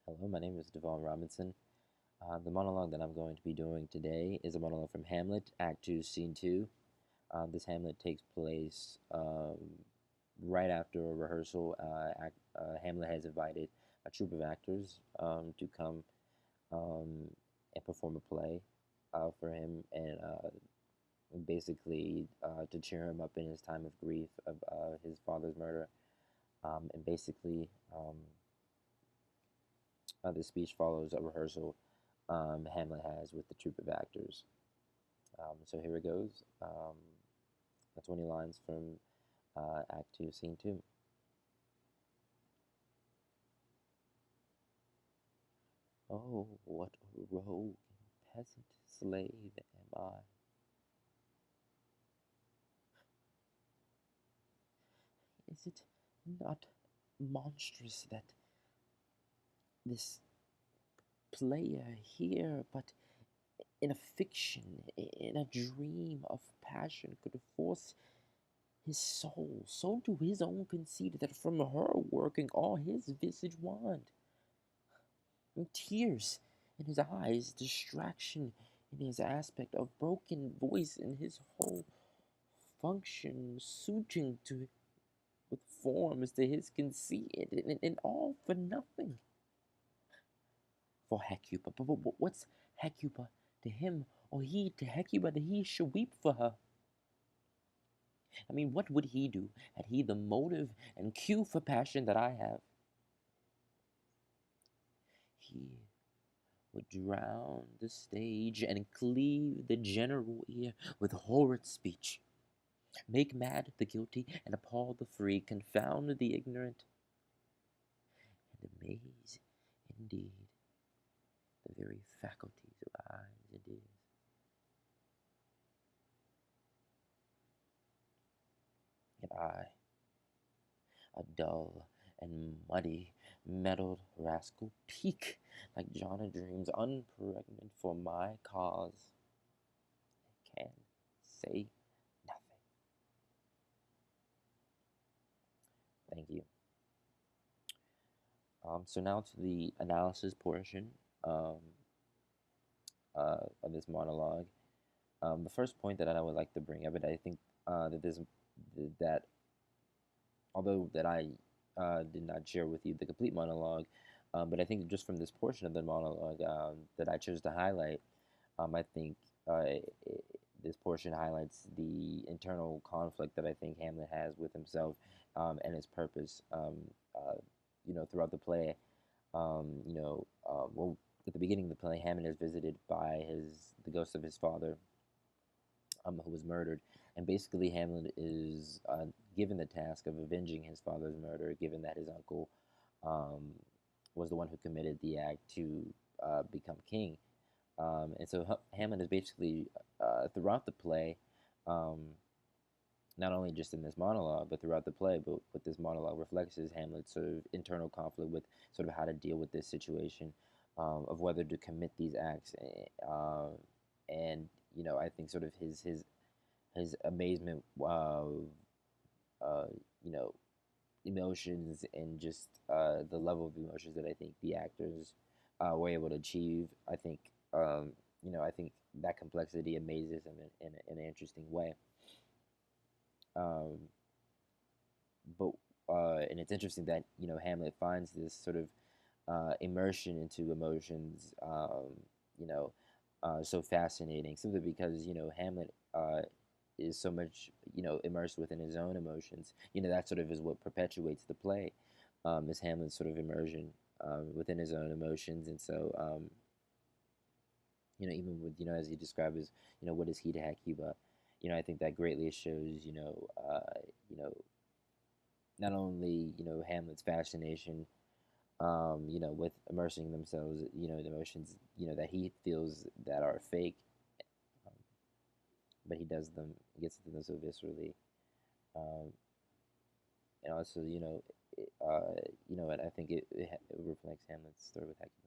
Hello, my name is Devon Robinson. The monologue that I'm going to be doing today is a monologue from Hamlet, Act 2, Scene 2. This Hamlet takes place right after a rehearsal. Hamlet has invited a troupe of actors to come um, and perform a play for him and basically to cheer him up in his time of grief of his father's murder. And basically, this speech follows a rehearsal Hamlet has with the troupe of actors. So here it goes. The 20 lines from Act 2, Scene 2. Oh, what a rogue and peasant slave am I. Is it not monstrous that this player here, but in a fiction, in a dream of passion, could force his soul so to his own conceit that from her working all his visage wand, and tears in his eyes, distraction in his aspect, of broken voice in his whole function, suiting to with forms to his conceit, and all for nothing. For Hecuba, but what's Hecuba to him, or he to Hecuba that he should weep for her? I mean, what would he do had he the motive and cue for passion that I have? He would drown the stage and cleave the general ear with horrid speech, make mad the guilty and appall the free, confound the ignorant, and amaze indeed the very faculties of eyes and ears. And I, a dull and muddy, meddled rascal, peak like John a Dreams, unpregnant for my cause, can say nothing. Thank you. So now to the analysis portion um, of this monologue. The first point that I would like to bring up, and I think that although that I did not share with you the complete monologue, but I think just from this portion of the monologue that I chose to highlight, I think this portion highlights the internal conflict that I think Hamlet has with himself and his purpose. Throughout the play, well, at the beginning of the play, Hamlet is visited by the ghost of his father, who was murdered. And basically, Hamlet is given the task of avenging his father's murder, given that his uncle um, was the one who committed the act to become king. And so Hamlet is basically, throughout the play, um, not only just in this monologue, but throughout the play, but what this monologue reflects is Hamlet's sort of internal conflict with sort of how to deal with this situation of whether to commit these acts. And, I think sort of his amazement of uh, you know emotions and just the level of emotions that I think the actors were able to achieve. I think that complexity amazes him in an interesting way. Um, but and it's interesting that Hamlet finds this sort of immersion into emotions, you know, so fascinating. Simply because Hamlet is so much immersed within his own emotions. That sort of is what perpetuates the play. Is Hamlet's sort of immersion within his own emotions, and so even with as he describes, what is he to Hecuba, I think that greatly shows not only Hamlet's fascination with immersing themselves, the emotions, that he feels that are fake, um, but he does them, he gets into them so viscerally, um, and also, and I think it reflects Hamlet's story with Hecuba.